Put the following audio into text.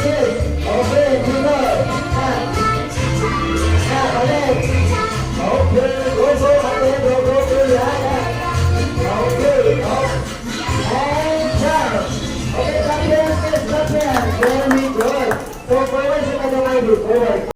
Yes. Okay, good. Balik. Okay, go. Ate, go. Yan. Okay, and jump. Okay, champion. Yes, champion. Very good. So, forward sa kanyang ID. Forward.